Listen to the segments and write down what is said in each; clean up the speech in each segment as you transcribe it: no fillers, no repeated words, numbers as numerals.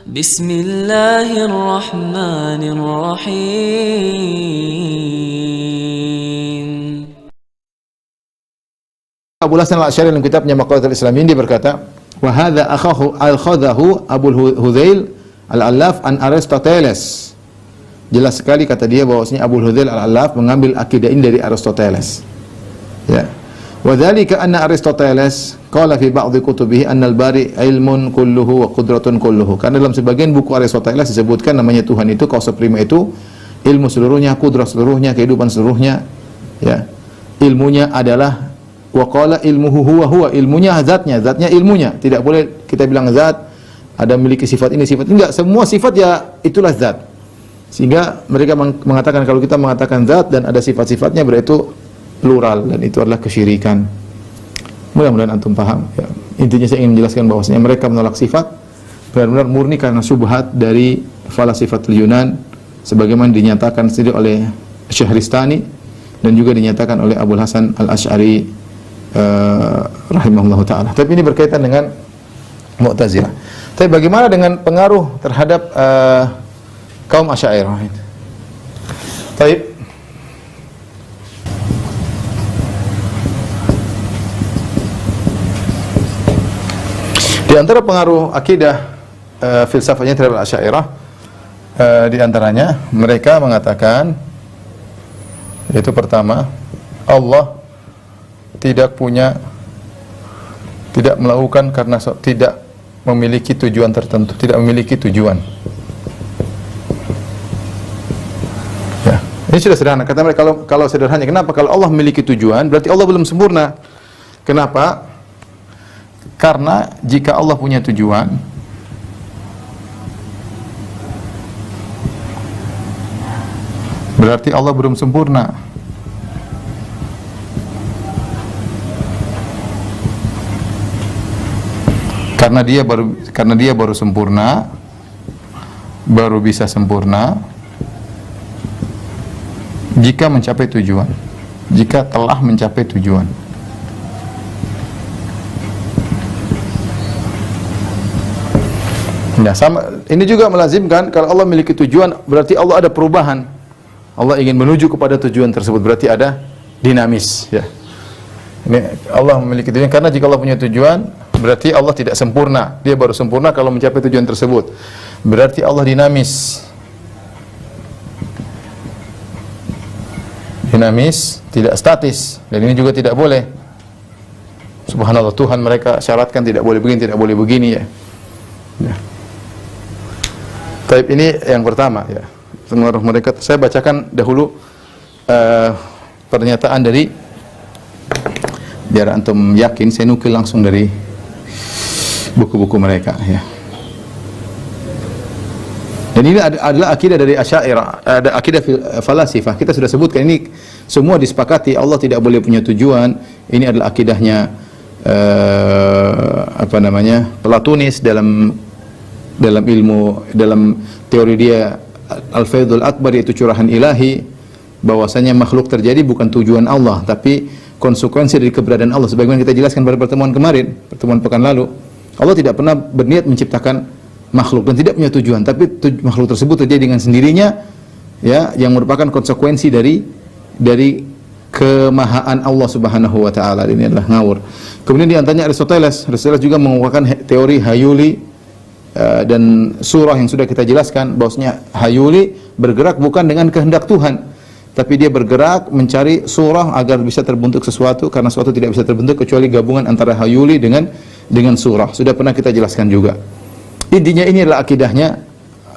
Bismillahirrahmanirrahim. Abu Hasan al-Asy'ari dalam kitabnya Maqalatul Islamin dia berkata, "Wa hadza al-khadahu Abu Hudzail al-Allaf an Aristoteles." Jelas sekali kata dia bahwasanya Abu Hudzail al-Allaf mengambil akidah ini dari Aristoteles. Ya. Wa dzalika anna Aristoteles qala fi ba'd kutubihi anna al-bari ilmun kulluhu wa qudratun kulluhu. Karena dalam sebagian buku Aristoteles disebutkan namanya Tuhan itu, Kausa Prima itu ilmu seluruhnya, kudrat seluruhnya, kehidupan seluruhnya. Ya. Ilmunya adalah wa qala ilmuhu huwa ilmunya zatnya ilmunya. Tidak boleh kita bilang zat ada memiliki sifat ini sifat enggak, semua sifat ya itulah zat. Sehingga mereka mengatakan kalau kita mengatakan zat dan ada sifat-sifatnya berarti itu plural dan itu adalah kesyirikan. Mudah-mudahan antum paham ya. Intinya saya ingin menjelaskan bahwasanya mereka menolak sifat benar-benar murni karena syubhat dari falasifatul Yunan sebagaimana dinyatakan sendiri oleh Syahristani dan juga dinyatakan oleh Abu Hasan al-Asy'ari rahimahullah ta'ala. Tapi ini berkaitan dengan Mu'tazilah. Tapi bagaimana dengan pengaruh terhadap kaum Asy'ariyah? Baik. Di antara pengaruh akidah filsafatnya terhadap Asy'ariyah di antaranya mereka mengatakan yaitu pertama, Allah tidak melakukan karena tidak memiliki tujuan tertentu, tidak memiliki tujuan. Ya, ini sudah sederhana. Kata mereka kalau sederhana, kenapa? Kalau Allah memiliki tujuan, berarti Allah belum sempurna. Kenapa? Karena jika Allah punya tujuan, berarti Allah belum sempurna. Karena dia baru sempurna, baru bisa sempurna jika mencapai tujuan, jika telah mencapai tujuan. Nah, sama ini juga melazimkan kalau Allah memiliki tujuan berarti Allah ada perubahan. Allah ingin menuju kepada tujuan tersebut berarti ada dinamis ya. Ini Allah memiliki tujuan karena jika Allah punya tujuan berarti Allah tidak sempurna. Dia baru sempurna kalau mencapai tujuan tersebut. Berarti Allah dinamis. Dinamis, tidak statis. Dan ini juga tidak boleh. Subhanallah, Tuhan mereka syaratkan tidak boleh begini, tidak boleh begini ya. Ya. Taib ini yang pertama ya. Pengaruh mereka. Saya bacakan dahulu pernyataan dari biar antum yakin, saya nukil langsung dari buku-buku mereka ya. Dan ini adalah akidah dari Asy'ariyah, ada akidah falasifah. Kita sudah sebutkan ini semua disepakati Allah tidak boleh punya tujuan. Ini adalah akidahnya Platonis dalam ilmu, dalam teori dia Al-Faidul Akbar, yaitu curahan ilahi, bahwasanya makhluk terjadi bukan tujuan Allah tapi konsekuensi dari keberadaan Allah. Sebagaimana kita jelaskan pada pertemuan kemarin, pertemuan pekan lalu, Allah tidak pernah berniat menciptakan makhluk dan tidak punya tujuan, tapi makhluk tersebut terjadi dengan sendirinya ya, yang merupakan konsekuensi dari kemahaan Allah Subhanahu wa taala. Ini adalah ngawur. Kemudian di antaranya Aristoteles juga mengemukakan teori hayuli dan surah yang sudah kita jelaskan bahwasanya hayuli bergerak bukan dengan kehendak Tuhan, tapi dia bergerak mencari surah agar bisa terbentuk sesuatu, karena sesuatu tidak bisa terbentuk kecuali gabungan antara hayuli dengan surah. Sudah pernah kita jelaskan juga. Intinya ini adalah akidahnya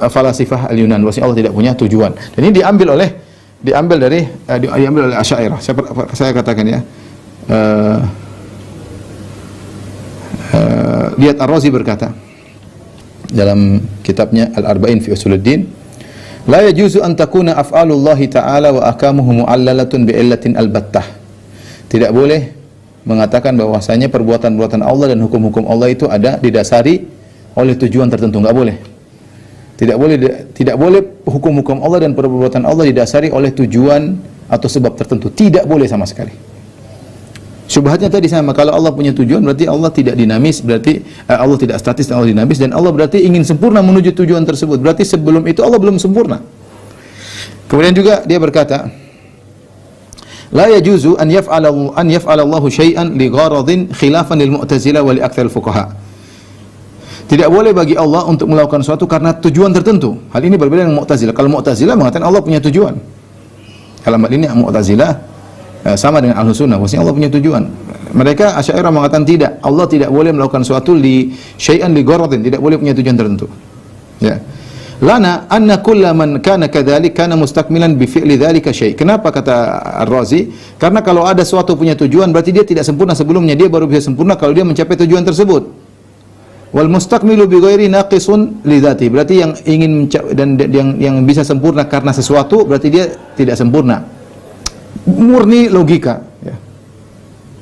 falasifah al-Yunan, bahwa Allah tidak punya tujuan. Dan ini diambil oleh Asy'ariyah. Saya katakan ya. Lihat Ar-Razi berkata dalam kitabnya Al-Arba'in fi Usuluddin, la yajuzu an takuna af'alullahi ta'ala wa ahkamuhu mu'allalatun bi'illatin al-battah. Tidak boleh mengatakan bahwasanya perbuatan-perbuatan Allah dan hukum-hukum Allah itu ada didasari oleh tujuan tertentu. Enggak boleh. Tidak boleh hukum-hukum Allah dan perbuatan Allah didasari oleh tujuan atau sebab tertentu. Tidak boleh sama sekali. Syubhatnya tadi sama, kalau Allah punya tujuan berarti Allah tidak dinamis, berarti Allah tidak statis dan Allah dinamis, dan Allah berarti ingin sempurna menuju tujuan tersebut. Berarti sebelum itu Allah belum sempurna. Kemudian juga dia berkata, la yajuzu an yaf'ala Allahu syai'an li gharadin khilafan lil Mu'tazilah wa li aktsaril fuqaha. Tidak boleh bagi Allah untuk melakukan sesuatu karena tujuan tertentu. Hal ini berbeda dengan Mu'tazilah. Kalau Mu'tazilah mengatakan Allah punya tujuan. Kalau hal ini Mu'tazilah sama dengan Ahlus Sunnah, maksudnya Allah punya tujuan. Mereka Asy'ariyah mengatakan tidak, Allah tidak boleh melakukan sesuatu li syai'an li gharadin, tidak boleh punya tujuan tertentu. Ya. Lana anna kulla man kana kadzalik kana mustakmilan bi fi'li dzalika syai'. Kenapa kata Ar-Razi? Karena kalau ada suatu punya tujuan berarti dia tidak sempurna sebelumnya, dia baru bisa sempurna kalau dia mencapai tujuan tersebut. Wal mustakmilu bi ghairi naqisun li dzati. Berarti yang ingin dan yang bisa sempurna karena sesuatu berarti dia tidak sempurna. Murni logika, ya.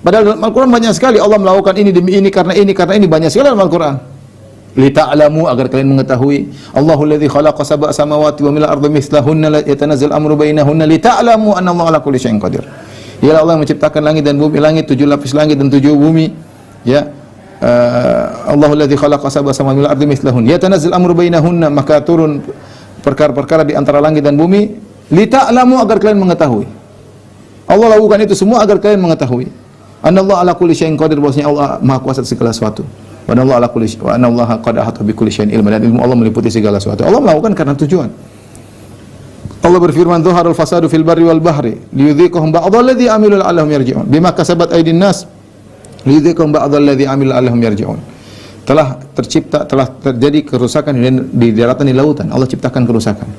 Padahal dalam Al-Qur'an banyak sekali Allah melakukan ini demi ini karena ini banyak sekali dalam Al-Qur'an. Lita'lamu, agar kalian mengetahui, Allahul ladzi khalaqa sab'a samawati wa mil ardi mithlahunna yatanazzal amru bainahunna lita'lamu anna Allah ala kulli syai'in qadir. Ialah Allah yang menciptakan langit dan bumi, langit 7 lapis langit dan 7 bumi, ya. Allahul ladzi khalaqa sab'a samawati wa mil ardi mithlahunna yatanazzal amru bainahunna, maka turun perkara-perkara di antara langit dan bumi, lita'lamu, agar kalian mengetahui. Allah lakukan itu semua agar kalian mengetahui. Anna Allah ala kulli syai'in qadir, bahwasanya Allah Maha Kuasa atas segala sesuatu. Wa anna Allah qad ahata bi kulli syai'in ilman, dan ilmu Allah meliputi segala sesuatu. Allah melakukan karena tujuan. Allah berfirman, "Dhaharul fasadu fil barri wal bahri liyudhiqahum ba'dalladzi amilu la'allahum yarji'un. Bima kasabat aydin nas liyudhiqahum ba'dalladzi amilu la'allahum yarji'un." Telah terjadi kerusakan di daratan, di lautan. Allah ciptakan kerusakan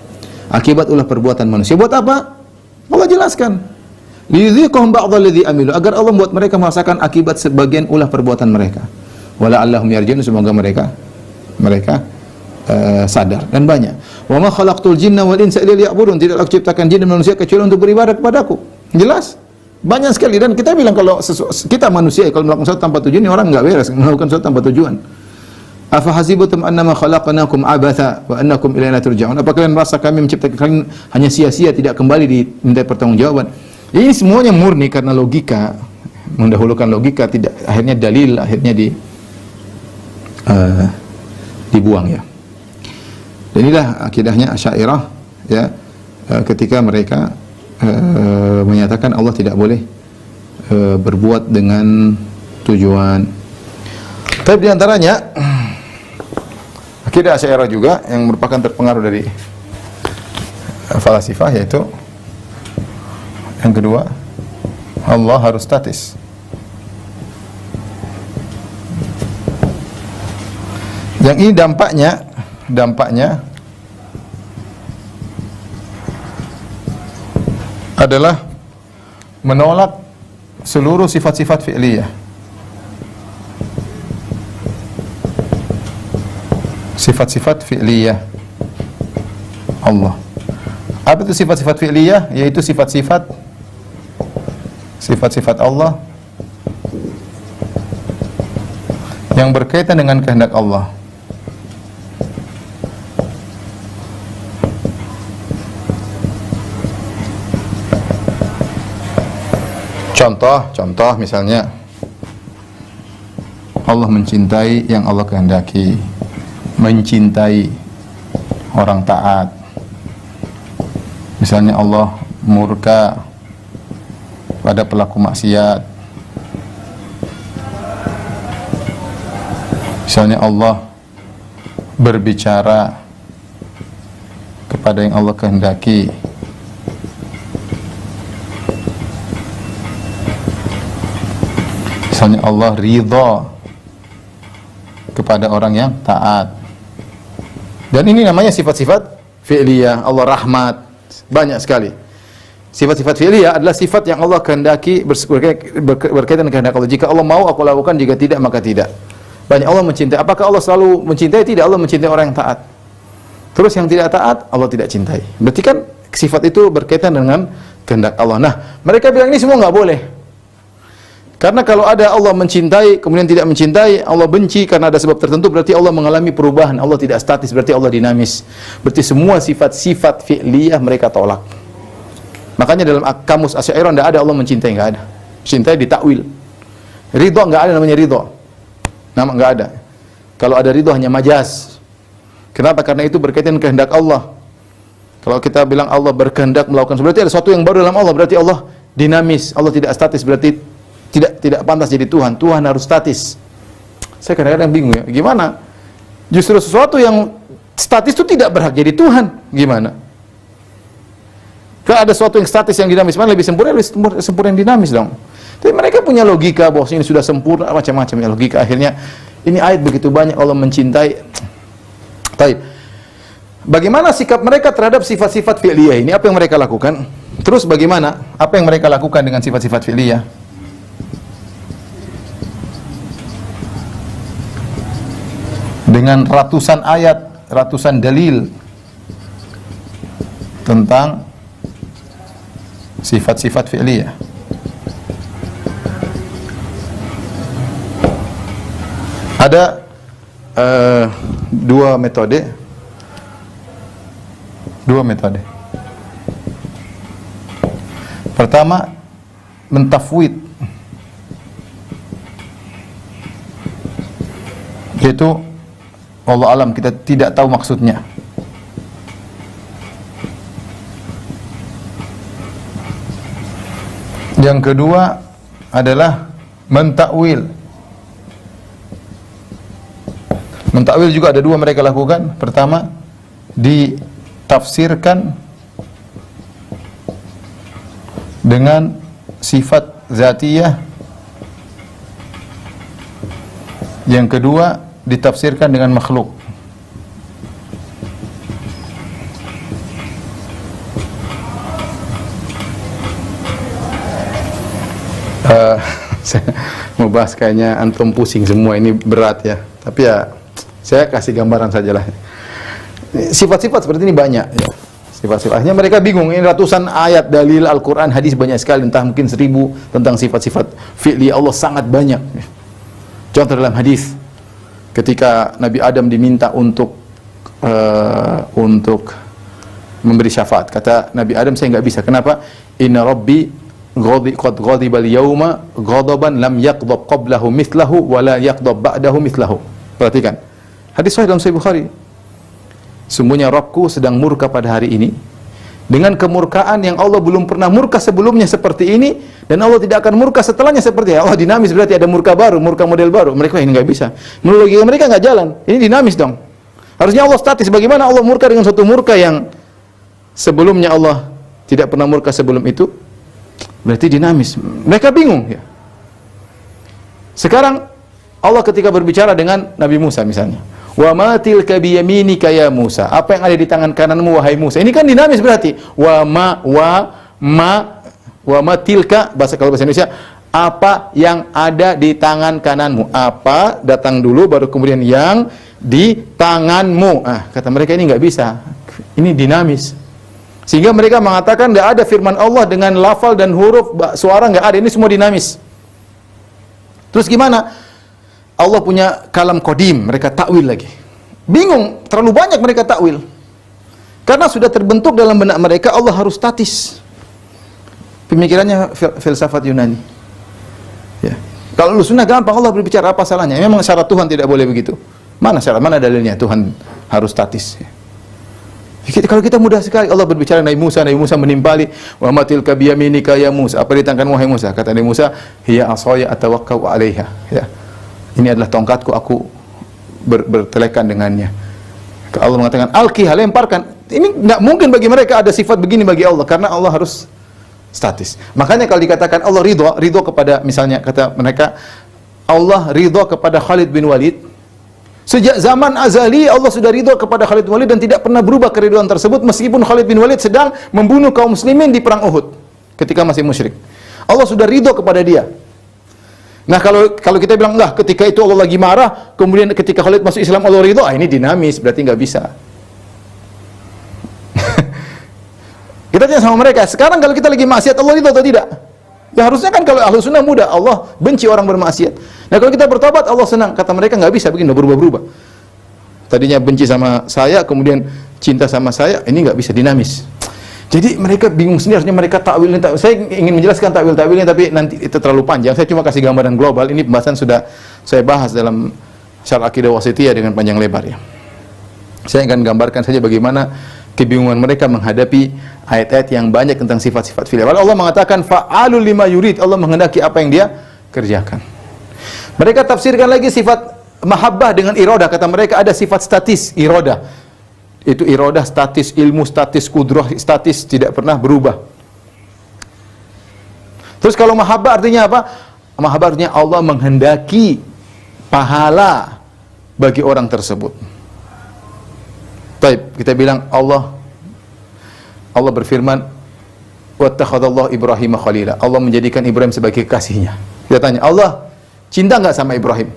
akibat ulah perbuatan manusia. Buat apa? Allah jelaskan. Liyudhiqahum ba'dalladzi amilu, agar Allah membuat mereka merasakan akibat sebagian ulah perbuatan mereka. Wala allahum yarji'un, semoga mereka sadar. Dan banyak. Wa ma khalaqtul jinna wal insa illa liya'budun, tidaklah aku ciptakan jin dan manusia kecuali untuk beribadah kepadaku. Jelas? Banyak sekali, dan kita bilang kalau kita manusia kalau melakukan sesuatu tanpa tujuan, orang enggak beres melakukan sesuatu tanpa tujuan. Afa hasibatum annama khalaqnakum abatha wa annakum ilaina turja'un. Apa kalian merasa kami menciptakan kalian hanya sia-sia, tidak kembali diminta pertanggungjawaban? Ini semuanya murni karena logika, mendahulukan logika, tidak akhirnya dalil akhirnya dibuang, ya. Dan inilah akidahnya Asy'ariyah, ya, ketika mereka menyatakan Allah tidak boleh berbuat dengan tujuan. Tapi di antaranya akidah Asy'ariyah juga yang merupakan terpengaruh dari falasifah, yaitu yang kedua, Allah harus statis. Yang ini dampaknya adalah menolak seluruh sifat-sifat fi'liyah. Sifat-sifat fi'liyah Allah. Apa itu sifat-sifat fi'liyah? Yaitu sifat-sifat Allah yang berkaitan dengan kehendak Allah. Contoh misalnya Allah mencintai yang Allah kehendaki, mencintai orang taat. Misalnya Allah murka pada pelaku maksiat. Misalnya Allah berbicara kepada yang Allah kehendaki. Misalnya Allah ridha kepada orang yang taat. Dan ini namanya sifat-sifat fi'liyah. Allah rahmat, banyak sekali. Sifat-sifat fi'liyah adalah sifat yang Allah kehendaki berkaitan dengan kehendak Allah. Jika Allah mau aku lakukan, jika tidak maka tidak. Banyak. Allah mencintai. Apakah Allah selalu mencintai? Tidak. Allah mencintai orang yang taat. Terus yang tidak taat Allah tidak cintai. Berarti kan sifat itu berkaitan dengan kehendak Allah. Nah, mereka bilang ini semua enggak boleh. Karena kalau ada Allah mencintai, kemudian tidak mencintai, Allah benci karena ada sebab tertentu, berarti Allah mengalami perubahan. Allah tidak statis, berarti Allah dinamis. Berarti semua sifat-sifat fi'liyah mereka tolak. Makanya dalam kamus Asy'ariyah tidak ada Allah mencintai, enggak ada. Cintai ditakwil. Ridho nggak ada namanya ridho. Nama nggak ada. Kalau ada ridho hanya majaz. Kenapa? Karena itu berkaitan kehendak Allah. Kalau kita bilang Allah berkehendak melakukan, berarti ada sesuatu yang baru dalam Allah, berarti Allah dinamis, Allah tidak statis, berarti tidak pantas jadi Tuhan. Tuhan harus statis. Saya kadang-kadang bingung ya, gimana? Justru sesuatu yang statis itu tidak berhak jadi Tuhan, gimana? Kalau ada sesuatu yang statis yang dinamis, mana lebih sempurna yang dinamis dong. Tapi mereka punya logika bahwa ini sudah sempurna, macam-macam ya logika. Akhirnya ini ayat begitu banyak Allah mencintai. Baik. Bagaimana sikap mereka terhadap sifat-sifat fi'liyah ini? Apa yang mereka lakukan? Terus bagaimana? Apa yang mereka lakukan dengan sifat-sifat fi'liyah? Dengan ratusan ayat, ratusan dalil tentang sifat-sifat fi'liyah. Ada dua metode. Pertama, mentafwid, yaitu Allah alam, kita tidak tahu maksudnya. Yang kedua adalah mentakwil. Mentakwil juga ada dua mereka lakukan. Pertama, ditafsirkan dengan sifat zatiyah. Yang kedua, ditafsirkan dengan makhluk. Saya mau bahas kayaknya antum pusing semua, ini berat ya. Tapi ya saya kasih gambaran sajalah. Sifat-sifat seperti ini banyak ya. Sifat-sifatnya mereka bingung, ini ratusan ayat dalil Al-Quran, hadis banyak sekali, entah mungkin 1000 tentang sifat-sifat fi'li Allah sangat banyak. Contoh dalam hadis, ketika Nabi Adam diminta untuk memberi syafaat, kata Nabi Adam, saya nggak bisa. Kenapa? Inna Rabbi qad ghadiba al-yawma ghadaban lam yaghdab qablahu mithlahu wa la yaghdab ba'dahu mithlahu. Perhatikan. Hadis sahih dalam Sahih Bukhari. Sungguhnya Rabbku sedang murka pada hari ini dengan kemurkaan yang Allah belum pernah murka sebelumnya seperti ini, dan Allah tidak akan murka setelahnya seperti ini. Allah dinamis, berarti ada murka baru, murka model baru. Mereka ini nggak bisa. Menurut logika mereka nggak jalan. Ini dinamis dong. Harusnya Allah statis. Bagaimana Allah murka dengan suatu murka yang sebelumnya Allah tidak pernah murka sebelum itu? Berarti dinamis. Mereka bingung ya. Sekarang Allah ketika berbicara dengan Nabi Musa misalnya, wa ma tilka biyaminika ya Musa, apa yang ada di tangan kananmu wahai Musa? Ini kan dinamis berarti. Wa ma tilka, kalau bahasa Indonesia, apa yang ada di tangan kananmu. Apa datang dulu baru kemudian yang di tanganmu. Kata mereka ini nggak bisa. Ini dinamis. Sehingga mereka mengatakan tidak ada firman Allah dengan lafal dan huruf, suara nggak ada. Ini semua dinamis. Terus gimana? Allah punya kalam qadim, mereka takwil lagi. Bingung, terlalu banyak mereka takwil. Karena sudah terbentuk dalam benak mereka Allah harus statis. Pemikirannya filsafat Yunani. Ya. Kalau lu sunnah gampang, Allah berbicara, apa salahnya? Memang syarat Tuhan tidak boleh begitu. Mana syarat, mana dalilnya Tuhan harus statis? Ya. Kalau kita mudah sekali, Allah berbicara Nabi Musa menimpali, wa matil kabiyaminika ya Musa, apa di tanganmu wahai Musa? Kata Nabi Musa, hiya asaya atawakkau 'alaiha. Ya. Ini adalah tongkatku, aku bertelekan dengannya. Allah mengatakan, alqiha, lemparkan. Ini enggak mungkin bagi mereka ada sifat begini bagi Allah, karena Allah harus statis. Makanya kalau dikatakan Allah ridho kepada, misalnya kata mereka, Allah ridho kepada Khalid bin Walid. Sejak zaman azali Allah sudah ridho kepada Khalid bin Walid dan tidak pernah berubah keridhaan tersebut meskipun Khalid bin Walid sedang membunuh kaum muslimin di perang Uhud ketika masih musyrik. Allah sudah ridho kepada dia. Nah, kalau kita bilang enggak, ketika itu Allah lagi marah, kemudian ketika Khalid masuk Islam Allah ridho, ini dinamis, berarti nggak bisa. Kita tanya sama mereka, sekarang kalau kita lagi maksiat Allah ridho atau tidak? Ya harusnya kan kalau ahlu sunnah mudah, Allah benci orang bermaksiat. Nah kalau kita bertobat Allah senang. Kata mereka nggak bisa begini, berubah-berubah. Tadinya benci sama saya, kemudian cinta sama saya, ini nggak bisa, dinamis. Jadi mereka bingung sendiri, harusnya mereka takwilnya. Saya ingin menjelaskan takwilnya, tapi nanti itu terlalu panjang. Saya cuma kasih gambaran global. Ini pembahasan sudah saya bahas dalam Syarh Aqidah Wasithiyah dengan panjang lebar ya. Saya akan gambarkan saja bagaimana kebingungan mereka menghadapi ayat-ayat yang banyak tentang sifat-sifat fi'il. Allah mengatakan fa'alul lima yurid, Allah menghendaki apa yang dia kerjakan. Mereka tafsirkan lagi sifat mahabbah dengan iradah. Kata mereka ada sifat statis, iradah. Itu iradah statis, ilmu statis, kudrah statis, tidak pernah berubah. Terus kalau mahabbah artinya apa? Mahabbah artinya Allah menghendaki pahala bagi orang tersebut. Baik, kita bilang Allah berfirman, wattakhadallahu Ibrahim khalila. Allah menjadikan Ibrahim sebagai kekasihnya. Kita tanya, Allah cinta enggak sama Ibrahim?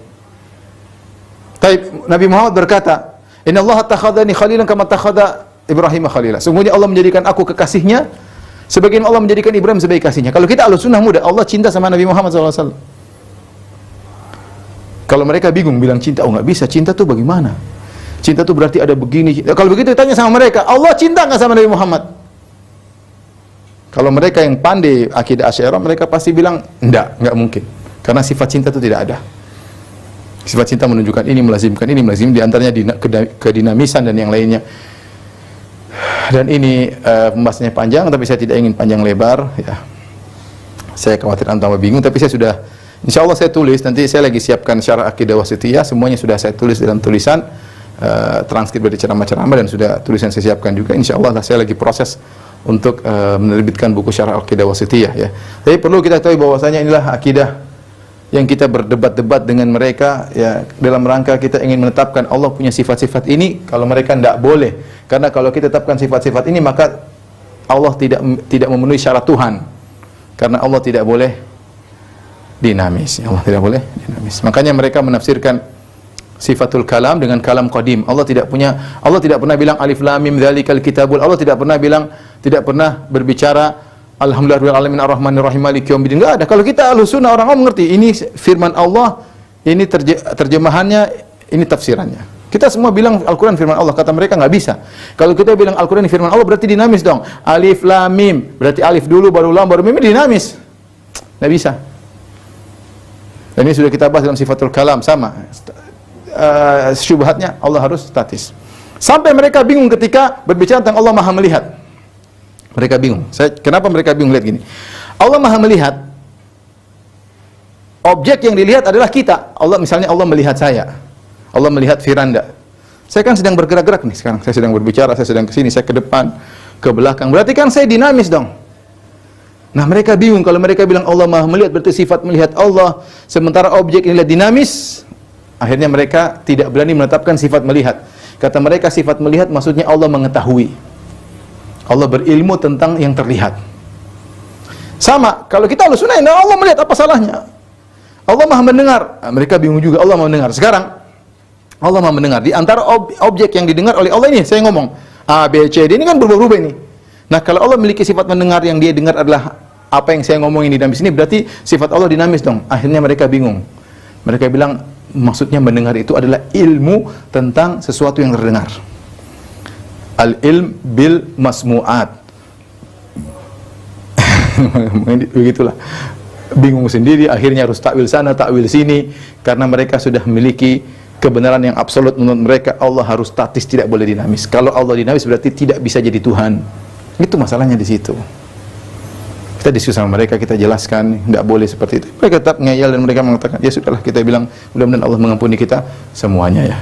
Baik, Nabi Muhammad berkata, Inna Allah takhadani khalilan kama takhada Ibrahim khalila. Sungguhnya Allah menjadikan aku kekasihnya sebagaimana Allah menjadikan Ibrahim sebagai kasihnya. Kalau kita Ahlussunnah muda, Allah cinta sama Nabi Muhammad SAW. Kalau mereka bingung bilang cinta, oh nggak bisa, cinta tuh bagaimana? Cinta tuh berarti ada begini. Kalau begitu tanya sama mereka, Allah cinta nggak sama Nabi Muhammad? Kalau mereka yang pandai akidah Asy'ariyah, mereka pasti bilang nggak mungkin. Karena sifat cinta itu tidak ada. Sifat cinta menunjukkan ini, melazimkan ini, melazim, di antaranya kedinamisan dan yang lainnya. Dan ini pembahasannya panjang, tapi saya tidak ingin panjang lebar. Ya. Saya khawatir anda bingung, tapi saya sudah, insya Allah saya tulis, nanti saya lagi siapkan Syarah Aqidah Wasithiyah, semuanya sudah saya tulis dalam tulisan, transkrip dari ceramah-ceramah, dan sudah tulisan saya siapkan juga. Insya Allah saya lagi proses untuk menerbitkan buku Syarah Aqidah Wasithiyah. Ya. Tapi perlu kita tahu bahwasanya inilah akidah yang kita berdebat-debat dengan mereka ya, dalam rangka kita ingin menetapkan Allah punya sifat-sifat ini. Kalau mereka tidak boleh, karena kalau kita tetapkan sifat-sifat ini maka Allah tidak memenuhi syarat Tuhan, karena Allah tidak boleh dinamis. Allah tidak boleh dinamis. Makanya mereka menafsirkan sifatul kalam dengan kalam qadim. Allah tidak pernah bilang alif lam mim dzalikal kitabul. Allah tidak pernah berbicara Alhamdulillahirabbil alamin arrahmanir rahim maliki yaumiddin. Enggak ada. Kalau kita Ahlussunnah, orang mengerti ini firman Allah, ini terjemahannya, ini tafsirannya. Kita semua bilang Al-Qur'an firman Allah, kata mereka enggak bisa. Kalau kita bilang Al-Qur'an firman Allah berarti dinamis dong. Alif lam mim, berarti alif dulu baru lam baru mim, dinamis. Enggak bisa. Dan ini sudah kita bahas dalam sifatul kalam, sama. Syubhatnya Allah harus statis. Sampai mereka bingung ketika berbicara tentang Allah Maha melihat. Mereka bingung. Kenapa mereka bingung? Lihat gini. Allah Maha melihat. Objek yang dilihat adalah kita. Misalnya Allah melihat saya. Allah melihat Firanda. Saya kan sedang bergerak-gerak nih sekarang. Saya sedang berbicara, saya sedang ke sini, saya ke depan, ke belakang. Berarti kan saya dinamis dong. Nah, mereka bingung kalau mereka bilang Allah Maha melihat, berarti sifat melihat Allah, sementara objek ini dinamis. Akhirnya mereka tidak berani menetapkan sifat melihat. Kata mereka sifat melihat maksudnya Allah mengetahui. Allah berilmu tentang yang terlihat. Sama, kalau kita Ahlussunnah, Allah melihat, apa salahnya? Allah Maha mendengar. Mereka bingung juga, Allah Maha mendengar. Sekarang Allah Maha mendengar. Di antara objek yang didengar oleh Allah ini, saya ngomong A, B, C, D, ini kan berubah-ubah ini. Nah, kalau Allah memiliki sifat mendengar, yang dia dengar adalah apa yang saya ngomongin dinamis ini, berarti sifat Allah dinamis dong. Akhirnya mereka bingung. Mereka bilang, maksudnya mendengar itu adalah ilmu tentang sesuatu yang terdengar. Al-ilm bil masmu'at. Begitulah. Bingung sendiri, akhirnya harus takwil sana, takwil sini, karena mereka sudah memiliki kebenaran yang absolut. Menurut mereka Allah harus statis, tidak boleh dinamis. Kalau Allah dinamis berarti tidak bisa jadi Tuhan. Itu masalahnya di situ. Kita diskusi sama mereka, kita jelaskan tidak boleh seperti itu. Mereka tetap ngeyel dan mereka mengatakan, ya sudahlah, kita bilang mudah-mudahan Allah mengampuni kita semuanya ya.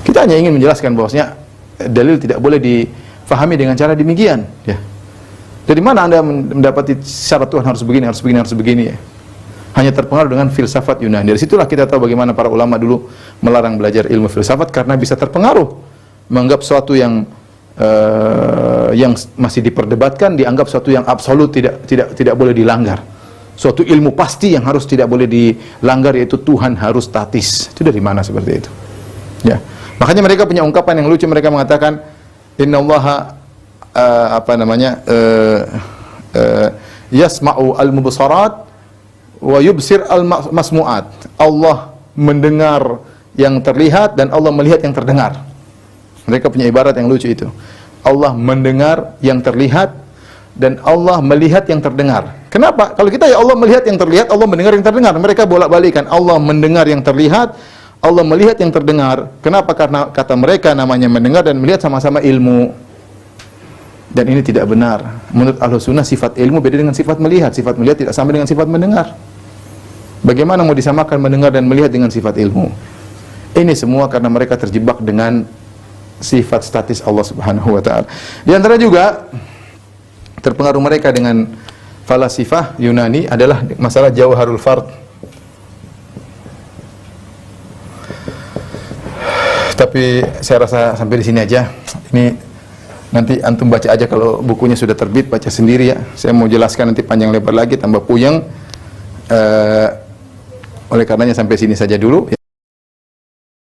Kita hanya ingin menjelaskan bahwasanya dalil tidak boleh difahami dengan cara demikian ya. Dari mana Anda mendapati syarat Tuhan harus begini, harus begini, harus begini ya? Hanya terpengaruh dengan filsafat Yunani. Dari situlah kita tahu bagaimana para ulama dulu melarang belajar ilmu filsafat, karena bisa terpengaruh menganggap suatu yang masih diperdebatkan dianggap suatu yang absolut, tidak boleh dilanggar. Suatu ilmu pasti yang harus tidak boleh dilanggar, yaitu Tuhan harus statis. Itu dari mana seperti itu? Ya. Makanya mereka punya ungkapan yang lucu. Mereka mengatakan innallaha yasma'u al-mubsarat wa yubsir al-masmu'at. Allah mendengar yang terlihat dan Allah melihat yang terdengar. Mereka punya ibarat yang lucu itu. Allah mendengar yang terlihat dan Allah melihat yang terdengar. Kenapa? Kalau kita ya Allah melihat yang terlihat, Allah mendengar yang terdengar. Mereka bolak-balikan. Allah mendengar yang terlihat, Allah melihat yang terdengar. Kenapa? Karena kata mereka namanya mendengar dan melihat sama-sama ilmu. Dan ini tidak benar. Menurut Ahlussunnah sifat ilmu beda dengan sifat melihat. Sifat melihat tidak sama dengan sifat mendengar. Bagaimana mau disamakan mendengar dan melihat dengan sifat ilmu? Ini semua karena mereka terjebak dengan sifat statis Allah Subhanahu wa taala. Di antara juga terpengaruh mereka dengan falasifah Yunani adalah masalah jauharul fard. Tapi saya rasa sampai di sini aja. Ini nanti antum baca aja kalau bukunya sudah terbit, baca sendiri ya. Saya mau jelaskan nanti panjang lebar lagi tambah puyeng. Oleh karenanya sampai sini saja dulu ya.